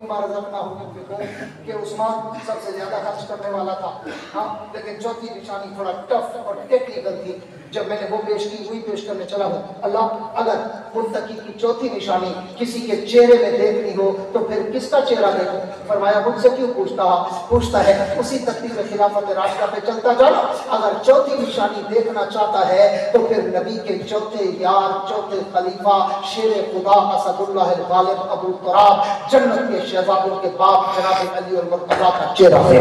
कि उस्मान सबसे ज्यादा खर्च करने वाला था। हाँ, लेकिन चौथी निशानी थोड़ा टफ और टेक्निकल थी। जब मैंने वो पेश की वही पेश करने चला हूँ। अल्लाह, अगर मुत्तकी की चौथी निशानी किसी के चेहरे में देखनी हो तो फिर किसका चेहरा देखो? फरमाया मुझसे क्यों पूछता है, उसी तकदीर खिलाफत रास्ता पे चलता जाना। अगर चौथी निशानी देखना चाहता है तो फिर नबी के चौथे यार, चौथे खलीफा, शेर खुदा असदुल्लाह गालिब अबू तुराब, जन्नत के शहजादों के बाप जनाब अली और मुर्तजा का चेहरा है।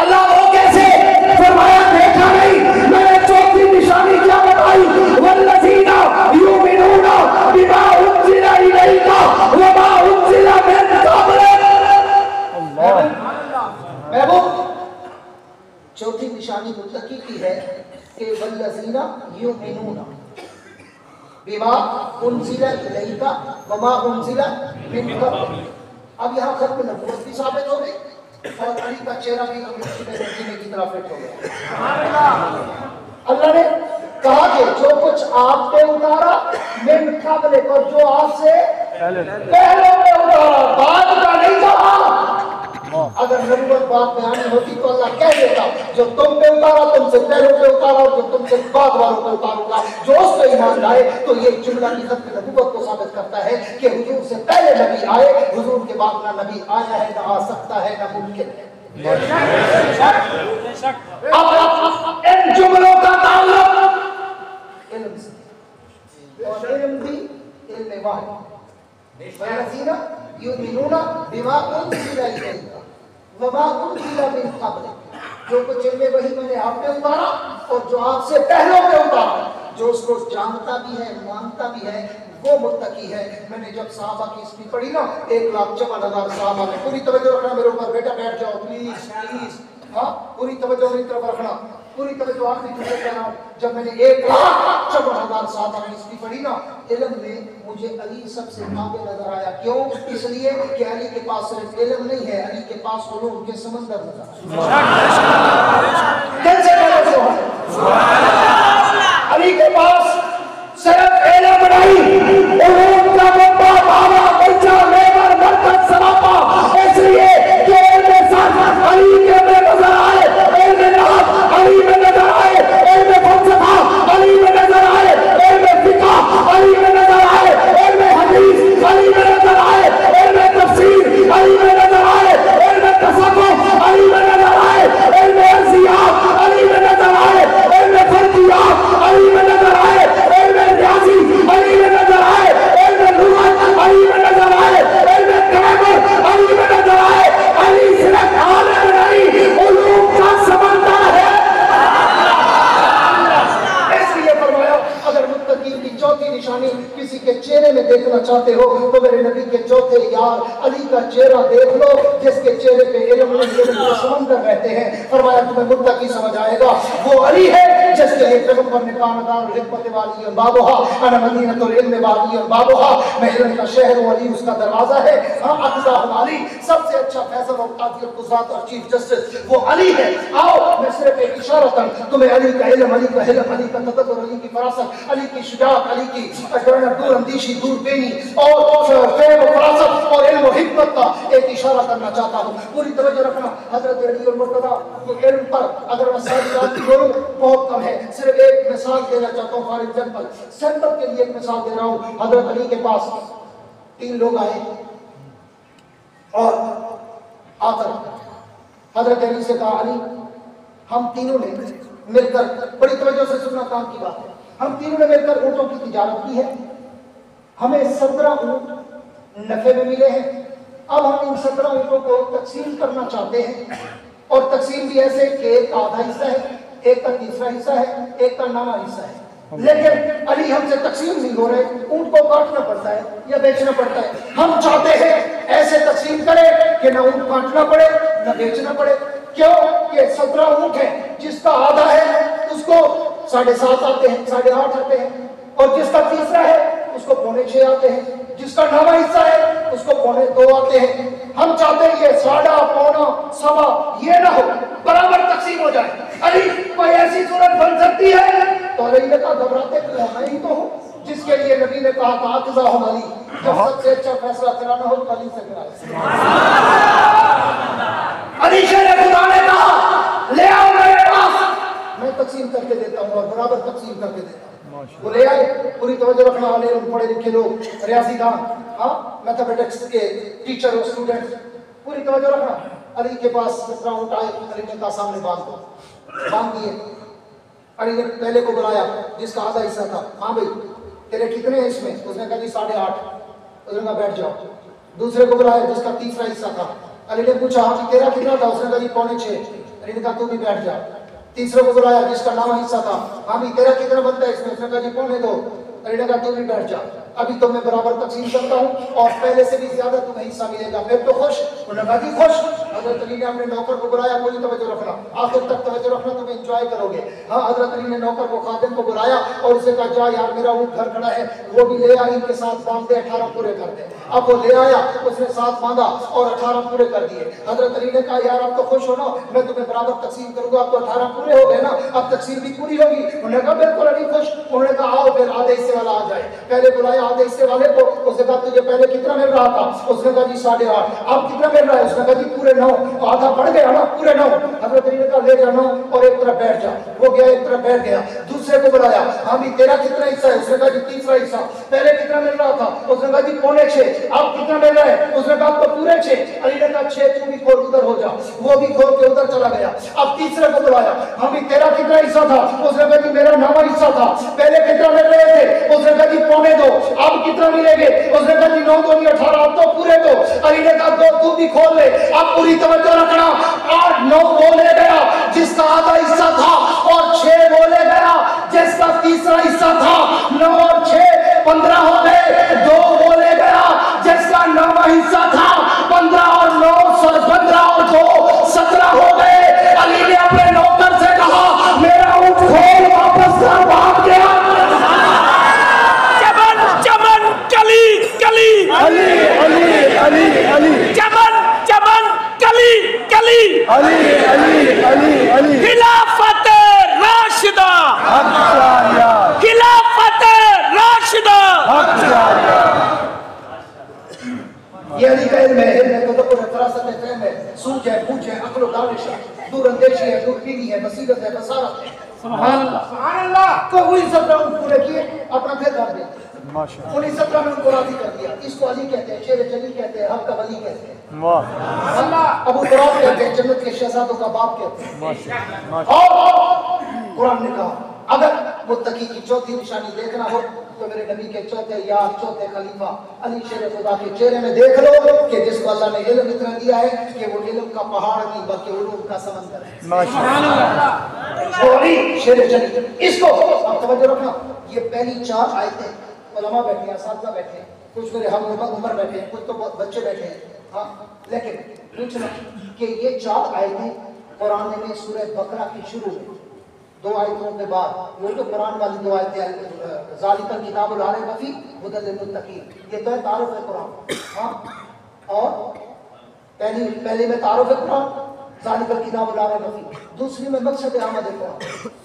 अल्लाह वो कैसे? फरमाया देखा नहीं, मैंने चौथी निशानी क्या बताई? वल्लज़ीना युमिनूना बिमा उनज़िला इलैका व मा उनज़िला मिन क़ब्लिक। महबूब, चौथी निशानी मुत्तकी की है कि वल्लज़ीना युमिनूना बिमा उनज़िला इलैका व मा उनज़िला मिन क़ब्लिक। अब यहाँ खत्म नबूवत भी साबित हो गई और अली का चेहरा भी जीने की तरफ फिट हो गया। अल्लाह ने कहा कि जो कुछ आप पे उतारा मिन क़ब्लिक, और जो आपसे पहले पे उतारा, बाद का नहीं कहा। अगर नबूवत बात में आनी होती तो अल्लाह कह देता जो तुम पे उतारा तुमसे पहले पे उतारा और जो तुमसे बाद वालों पे उतारूंगा। जो उस पे ईमान लाए तो ये जुमला की खत्म नबूवत को साबित करता है कि हुजूर से पहले नबी आए, हुजूर के बाद ना नबी आया है, ना आ सकता है, ना मुमकिन है। अब इन जुमलों का ताल्लुक इल्म से, और इल्म भी इल्म वाहिद। वल्लज़ीना युमिनूना बिमा उनज़िला इलैका व मा उनज़िला मिन क़ब्लिक। जो कुछ इल्म वही मैंने आप पे उतारा और जो आपसे पहले पे उतारा, जो उसको जानता भी है, मानता भी है, वो मुत्तकी है। मैंने जब सहाबा की हिस्ट्री पढ़ी ना, 1,54,000 सहाबा में, पूरी तवज्जो रखना मेरे ऊपर, बेटा बैठ जाओ प्लीज प्लीज। हाँ, पूरी तवज्जो मेरी तरफ रखना, पूरी तवज्जो आखिरी जुमले का नाम। जब मैंने 1,54,000 सहाबा की हिस्ट्री पढ़ी ना, इल्म में मुझे अली सबसे आगे नजर आया। क्यों? इसलिए कि अली के पास सिर्फ इल्म नहीं है, अली के पास उलूम के समंदर नजर आए। अली के पास सिर्फ इल्म नहीं, उलूम का मुद्दा बाबा बच्चा लेबर मरकज सरापा। इसलिए कि इल्म साथ अली के में नजर आए, इल्म नाम अली में नजर आए, इल्म फलसफा अली में नजर आए, इल्म फिक़ह अली में नजर आए, इल्म हदीस अली में नजर आए, इल्म तफसीर अली में नजर आए, इल्म तसव्वुफ अली में नजर आए, इल्म अर्ज़ियात अली में नजर आए, इल्म फर्जियात अली में नजर आए, इल्म रियाज़ी अली में नजर आए, इल्म लुग़त अली में नजर आए, इल्म ग्रामर अली में नजर आए। अली सिर्फ आलिम नहीं, उलूम का समंदर है। इसलिए फरमाया अगर मुत्तकी की चौथी निशानी किसी के चेहरे में देखना चाहते हो तो मेरे नबी के चौथे यार अली का चेहरा देख लो, जिसके चेहरे पे इल्म के समंदर रहते हैं। फरमाया तुम्हें मुत्तकी समझ आएगा। वो अली है जिसके लिए पैगंबर ने कहा दारुल हिकमत वाली और बाबूहा अना मदीनतुल इल्म वाली और बाबूहा, मैं इल्म का शहर हूं, अली उसका दरवाजा है। हां, अक़ज़ा अली सबसे अच्छा फैसल और कादी और गुज़रात और चीफ जस्टिस वो अली है। आओ मैं सिर्फ एक इशारा कर तुम्हें अली का इल्म, अली का हिल्म, अली का तदब्बुर, अली की फरासत, अली की शुजाअत, अली की दूर अंदेशी, दूरबीनी और फ़हम और फरासत और इल्म और हिकमत का एक इशारा करना चाहता हूं। पूरी तवज्जो रखना। हजरत अली और मुर्तज़ा को इल्म पर अगर मैं सारी बात बोलूं बहुत कम है, सिर्फ एक मिसाल देना चाहता हूं। फॉर एग्जांपल सेंटर के लिए एक मिसाल दे रहा हूं। हजरत अली के पास 3 लोग आए और आकर हजरत अली से कहा, अली हम तीनों ने मिलकर, बड़ी तवज्जो से सुनना, काम की बात है, हम तीनों ने मिलकर ऊँटों की तिजारत की है, हमें 17 ऊँट नफे में मिले हैं। अब हम इन 17 ऊँटों को तकसीम करना चाहते हैं, और तकसीम भी ऐसे कि एक का आधा हिस्सा है, एक का तीसरा हिस्सा है, एक का नामा हिस्सा है। लेकिन अली हमसे तकसीम नहीं हो रहे, ऊँट को काटना पड़ता है या बेचना पड़ता है। हम चाहते हैं ऐसे तकसीम करें कि ना ऊँट काटना पड़े ना बेचना पड़े। क्यों? कि 17 ऊँट है, जिसका आधा है उसको 7.5 आते हैं, 8.5 आते हैं, और जिसका तीसरा है उसको 6.25 आते हैं, जिसका नामा हिस्सा है उसको 2.25 आते हैं। हम चाहते हैं ये 7.5, 7.25, 7.25 ये ना हो, बराबर तकसीम हो जाए। अली कोई ऐसी सूरत बन सकती है? तो अली ने कहा घबराते क्यों, मैं ही तो हूँ जिसके लिए नबी ने कहा था अक़ज़ा अली जब सबसे अच्छा फैसला कराना हो तो अली से कराए। अली शेर खुदा ने कहा ले आओ मेरे पास, मैं तकसीम करके देता हूँ और बराबर तकसीम करके देता हूँ। वो ले आए, पूरी तवज्जो रखना वाले पढ़े लिखे लोग, रियाजीदान, हाँ मैथमेटिक्स के टीचर और स्टूडेंट, पूरी तवज्जो रखना। अली के पास दूसरा ऊँट आए, अली ने कहा सामने बांध दो, बांध दिए। अली ने पहले को बुलाया जिसका आधा हिस्सा था, हाँ भाई तेरे कितने हैं इसमें? उसने कहा जी 8.5। उसने कहा बैठ जाओ। दूसरे को बुलाया जिसका तीसरा हिस्सा था, अली ने पूछा हाँ तेरा कितना था? उसने कहा जी 6.25। अली ने कहा तू भी बैठ जा। तीसरे को बुलाया जिसका 9वां हिस्सा था, हाँ भी तेरा कितना बनता है इसमें? उसने कहा जी 2.25। अली ने कहा तू भी बैठ जा, अभी तो मैं बराबर तकसीम करता हूँ और पहले से भी ज्यादा तुम्हें हिस्सा मिलेगा, फिर तो खुश? उन्होंने कहा जी खुश। हजरत अली ने अपने नौकर को बुलाया, पूरी तवज्जो रखना, आखिर तक तवज्जो रखना, तुम एंजॉय करोगे। हाँ हजरत अली ने नौकर को, खादिम को बुलाया और उसे कहा जा यार मेरा ऊँट घर खड़ा है, वो भी ले आई, इनके साथ बांध दे, 18 पूरे कर दे। अब वो ले आया, उसने 7 बांधा और 18 पूरे कर दिए। हजरत अली ने कहा यार अब तो खुश हो ना, मैं तुम्हें बराबर तकसीम करूंगा, अब तो 18 पूरे हो गए ना, अब तकसीम भी पूरी होगी। उन्होंने कहा बिल्कुल अली खुश। उन्होंने कहा आओ फिर आधे हिस्से वाला आ जाए। पहले बुलाया आधे हिस्से वाले को, उसने कहा तुझे पहले कितना मिल रहा था? उसने कहा जी 8.5। अब कितना मिल रहा है? उसने कहा जी पूरे 9। आधा बढ़ गया ना, पूरे 9। हजरत अली ने कहा ले जा 9 और एक तरफ बैठ जा। वो गया एक तरफ बैठ गया। दूसरे को बुलाया, हाँ भी तेरा कितना हिस्सा है? उसने कहा जी तीसरा हिस्सा। पहले कितना मिल रहा था? उसने कहा जी 6.25। अब कितना मिल रहा है? उसने कहा तो पूरे 6। अली ने कहा 6 तू भी खोल उधर हो जा। वो भी खोल के उधर चला गया। अब तीसरे को बुलाया, हाँ भी तेरा कितना हिस्सा था? उसने कहा जी मेरा 9वां हिस्सा था। पहले कितना मिल रहे थे? उसने कहा जी 2.25। अब कितना मिलेंगे? उसने कहा जी 9 2 18, अब तो पूरे 2। अली ने कहा 2 तू भी खोल ले। अब पूरी तवज्जो रखना, 8 9 बोले गया जिसका आधा हिस्सा था और 6 बोले गया जिसका तीसरा हिस्सा था। 9 और 6 15 हो गए। 2 बोले गया जिसका 9वां हिस्सा था। 15 और 9 15 और 2 17 हो गए। अली ने अपने नौकर से कहा मेरा ऊँट खोल, वापस घर भाग गया। चमन चमन कली कली अली अली अली अली चमन चमन कली कली अली अली अली अली खिलाफत राशिदा हक जारिया खिलाफत राशिदा हक जारिया। ये अली का इल्म है, इल्म है तदब्बुर है, फरासत है, फहम है, सूझ है, बूझ है, अक्ल और दानिश है, दूरअंदेशी है, दूरबीनी है, बसीरत है, बसारत है। सुभान अल्लाह। तो वही 17 पूरे किए, अपना फिर कर दिया। माशाअल्लाह। 1917 में उनको राजी कर दिया। इसको अली कहते हैं, शेर जली कहते हैं, हक का वली कहते हैं। वाह अबू तुराब कहते हैं, जन्नत के शहजादों का बाप कहते हैं। माशाअल्लाह। और कुरान ने कहा अगर मुत्तकी की चौथी निशानी देखना हो तो मेरे नबी के चौथे यार, चौथे खलीफा अली शेर खुदा के चेहरे में देख लो कि जिसको अल्लाह ने इल्म इतना दिया है कि वो इल्म का पहाड़ नहीं बल्कि उलूम का समंदर है। माशाअल्लाह। वो अली शेर जली। इसको अब तवज्जो रखना, ये पहली 4 आयतें उलमा बैठे हैं, असातिज़ा बैठे हैं, कुछ मेरे हम उम्र बैठे हैं, कुछ तो बच्चे बैठे हैं, हाँ लेकिन पूछना कि ये 4 आयतें कुरान में सूरह बकरा की शुरू में 2 आयतों के बाद, वो जो कुरान वाली 2 आयतें ज़ालिकल किताबुल ला रैब फीह हुदल लिल-मुत्तकीन, ये तो है तारुफ है कुरान। हाँ और पहली में तारुफ है कुरान, ज़ालिकल किताबुल ला रैब फीह, दूसरी में मकसद अहमद है कुरान,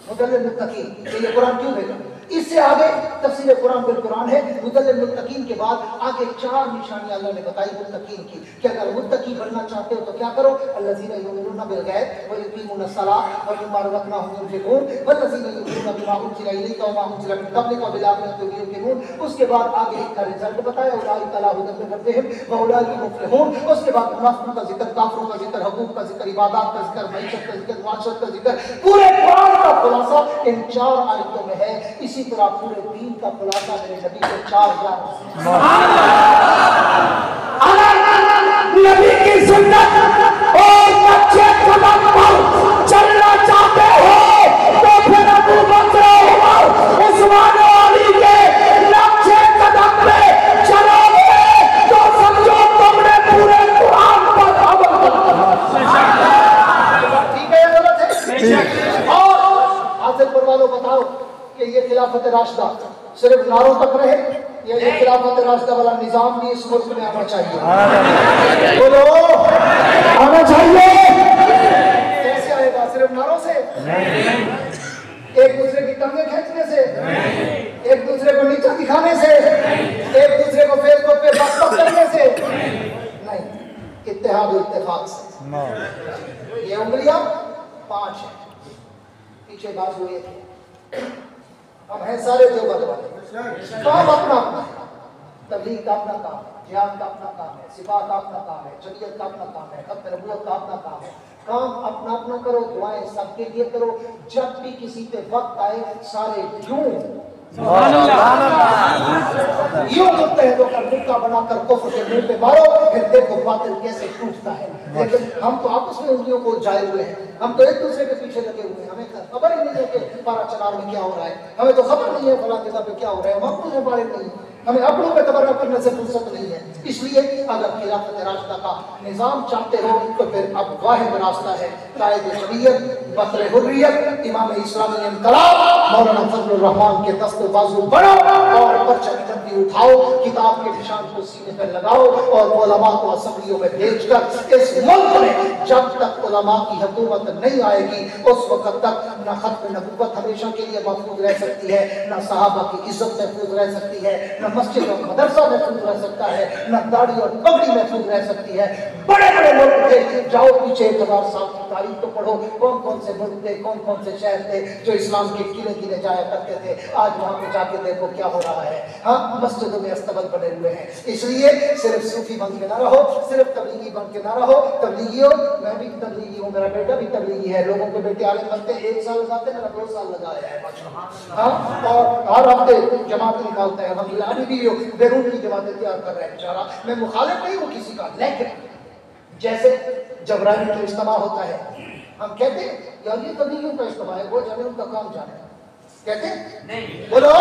हुदल लिल-मुत्तकीन। ये कुरान क्यों भेजा? इससे आगे तफसीर कुरान बिल कुरान है। हुदल लिल-मुत्तकीन के बाद आगे 4 निशानियां अल्लाह ने बताई मुत्तकीन की कि अगर मुत्तकी बनना चाहते हो तो क्या करो? अल्लज़ीना युमिनूना बिल गैब व युकीमूना सलाह व मिम्मा रज़क़नाहुम युनफ़िक़ून वल्लज़ीना युमिनूना बिमा उनज़िला इलैका व मा उनज़िला मिन क़ब्लिका व बिल आखिरति हुम युक़िनून। उसके बाद आगे इसका रिजल्ट बताया, उलाइका अला हुदन मिन रब्बिहिम व उलाइका मुफ़्लिहून। उसके बाद मुनाफ़िक़ों का जिक्र, काफ़िरों का जिक्र, हुकूक का जिक्र, इबादत का जिक्र, मईशत का जिक्र, माशरत का जिक्र, पूरे कुरान का खुलासा इन 4 आयतों में है। इसी तरह पूरे दीन का खुलासा मेरे नबी के 4 जान। नबी की सुन्नत और अच्छे कदम पर चलना चाहते हो तो फिर अबू बकर, उमर, उस्मान और अली के अच्छे कदम पे चलोगे तो समझो तुमने पूरे कुरान पर अमल किया। ठीक है या गलत है? और हासिल पर वालों बताओ कि ये खिलाफत राशिदा सिर्फ नारों तक रहे या ये खिलाफत राशिदा वाला निजाम भी इस मुल्क में आना चाहिए? बोलो आना चाहिए। कैसे आएगा? सिर्फ नारों से? एक दूसरे की टांगें खींचने से? एक दूसरे को नीचा दिखाने से, एक दूसरे को फेसबुक पे बकबक करने से नहीं, इत्तेहाद और इत्तेफाक से। ये उंगलियां 5 है, पीछे बाजू एक है। हम हैं सारे देवबंद वाले, काम अपना अपना है। तबलीग का अपना काम है, जिहाद का अपना काम है, सिफा का अपना काम है, जमीयत का अपना काम है, खत्म नबूवत का अपना काम है। काम अपना अपना करो, दुआएं सबके लिए करो। जब भी किसी पे वक्त आए सारे यूं मुत्तहिदों का मुक्का बनाकर कुफ्र के मुंह पे मारो, फिर देखो बातिल कैसे टूटता है। लेकिन हम तो आपस में उंगलियों को जाए हुए हैं, हम तो एक दूसरे के पीछे लगे हुए हैं। हमें खबर ही नहीं है कि पारा चनार में क्या हो रहा है, हमें तो खबर नहीं है फलां जगह पे क्या हो रहा है, हम अपने बारे नहीं, हमें अपनों पे तबर्रा करने से फुर्सत नहीं है। इसलिए अगर खिलाफत रास्ता का निजाम चाहते हो तो फिर अब वाहिद रास्ता है कायद शरीयत, बसर हुर्रियत, इमाम इस्लामी इनकलाब, मौलाना फजलुर रहमान के दस्तो बाजू बनो और परचम जल्दी उठाओ, किताब के निशान को सीने पर लगाओ और उलमा को असेंबलियों में भेजकर इस मुल्क में जब तक उलमा की हुकूमत नहीं आएगी उस वक्त तक न खत्म नबूवत हमेशा के लिए महफूज रह सकती है, न सहाबा की इज्जत महफूज रह सकती है, न मस्जिद और मदरसा महफूज रह सकता है, न दाढ़ी और पगड़ी महफूज रह सकती है। बड़े बड़े लोग थे, जाओ पीछे 1000 साल की तारीख तो पढ़ो, कौन कौन से मुल्क थे, कौन कौन से शहर थे जो इस्लाम के किले किले जाया करते थे। आज वहां पे जाके देखो क्या हो रहा है। हाँ, मस्जिदों में अस्तबल बने हुए हैं। इसलिए सिर्फ सूफी बन के ना रहो, सिर्फ तबलीगी बन के ना रहो। तबलीगी हो, मैं भी तबलीगी हूँ, मेरा बेटा भी तबलीगी है। लोगों के बेटे आलिम बनते 1 साल लगाते, मेरा 2 साल लगाया है। हाँ, और हर हफ्ते जमात निकालता है। अल्हम्दुलिल्लाह अभी भी बैरून की जमातें तैयार कर रहे हैं बेचारा। मैं मुखालिफ नहीं हूँ किसी का, लेकिन जैसे जबरानी का इज्तिमा होता है, हम कहते हैं यार ये तबलीगियों का इज्तिमा है, वो जाने उनका काम जाने, कहते नहीं, बोलो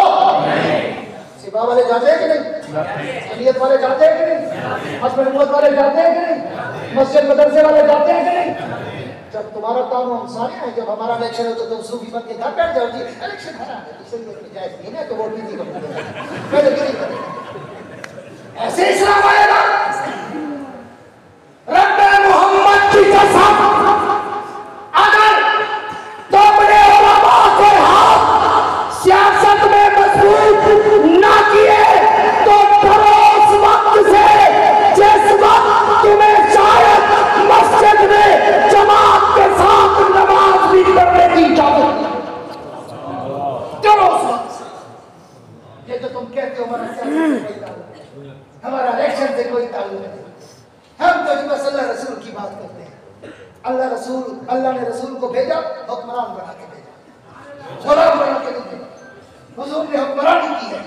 सिपा वाले जाते हैं कि नहीं, शरीयत वाले जाते हैं कि नहीं, हस्ब नबूवत वाले जाते हैं कि नहीं, मस्जिद मदरसे वाले जाते हैं कि नहीं। जब तुम्हारा काम हम सारे हैं, जब हमारा इलेक्शन हो तो तुम सूफी बन के घर बैठ जाओ जी इलेक्शन हरा है, इसलिए जायज नहीं है तो वोट नहीं करूंगा। ऐसे इस्लाम आएगा। रब्बे मोहम्मद की कसम, अगर तुमने उलमा के हाथ सियासत में मजबूत ना किए तो डरो उस वक्त से जिस वक्त तुम्हें शायद मस्जिद में जमात के साथ नमाज भी पढ़ने की इजाजत। डरो उस वक्त से। ये जो तुम कहते हो हमारा सियासत से कोई ताल्लुक नहीं, हमारा इलेक्शन से कोई ताल्लुक नहीं, हम तो बस अल्लाह रसूल की बात करते हैं। अल्लाह ने रसूल को भेजा, हुक्मरान बना के भेजा, गुलाम बना के नहीं भेजा। हुजूर ने हुक्मरानी की है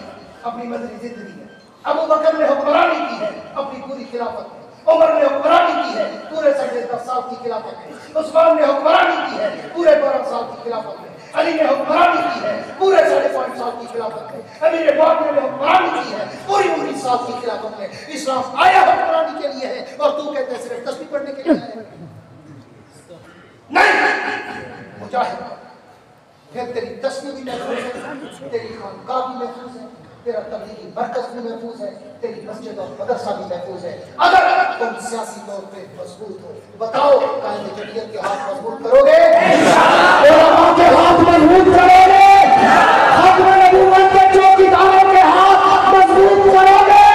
अपनी मदनी जिंदगी में, अबू बकर ने हुक्मरानी की है अपनी पूरी खिलाफत में, उमर ने हुक्मरानी की है पूरे 10 साल की खिलाफत में, उस्मान ने हुक्मरानी की है पूरे 12 साल की खिलाफत में, अली ने हुक्मरानी की है पूरे 5.5 साल की खिलाफत में, अमीर मुआविया ने हुक्मरानी की है पूरी 19 साल की खिलाफत में। इस्लाम आया हुक्मरानी के लिए है और तू कहते हैं सिर्फ तस्बीह पढ़ने के लिए है। नहीं, मुजाहिद फिर तेरी तस्बीह भी महफूज है, तेरी खानकाह भी महफूज है, तेरा तबलीगी मरकज भी महफूज है, तेरी मस्जिद और मदरसा भी महफूज है। अगर तुम सियासी तौर पे मजबूत हो, बताओ कायदे जमीयत के हाथ मजबूत करोगे, उलमा के हाथ मजबूत करोगे, खत्म नबूवत के चौकीदारों के हाथ मजबूत करोगे,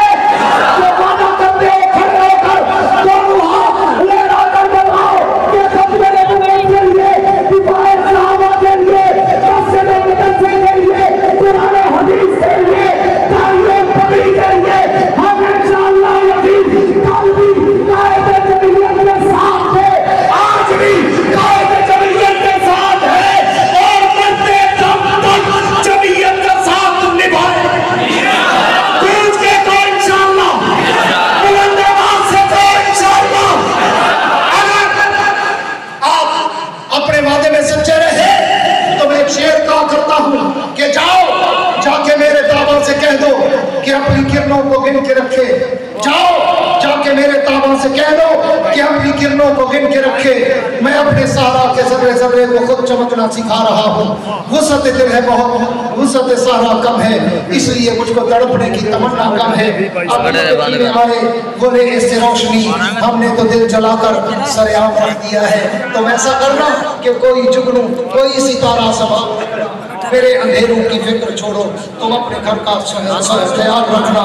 जो वादा करते हो खड़े होकर दोनों हाथ लहराकर बताओ कि खत्म नबूवत के लिए, दिफाए सहाबा के लिए, मस्जिद मदरसे के लिए, कुरान हदीस के लिए, तालीम पकड़ी के लिए हम इंशाअल्लाह यकीन कल भी कायदे जमीयत के साथ है, आज भी कायदे जमीयत के साथ है और मरते दम तक जमीयत का साथ निभाएंगे। पूछ के तो इंशाअल्लाह, बुलंद आवाज से तो इंशाअल्लाह। अगर आप अपने वादे में सच्चे रहे तो मैं एक शेर कहा करता हूँ कि जाओ जाके मेरे ताबा से कह दो कि अपनी किरणों को गिन के रखे, जाओ जाके मेरे ताबा से कह दो कि अपनी किरणों को गिन के रखे। मैं अपने सहरा के जर्रे जर्रे को खुद चमकना सिखा रहा हूँ। वुसअत दिल है बहुत, वुसअत सहरा कम है, इसलिए मुझको तड़पने की तमन्ना कम है। आए बोले इससे रोशनी, हमने तो दिल जलाकर सरेआम रख दिया है। तो ऐसा करना कि कोई जुगनू कोई सितारा समा मेरे अंधेरों की फिक्र छोड़ो, तुम अपने घर का ख्याल रखना।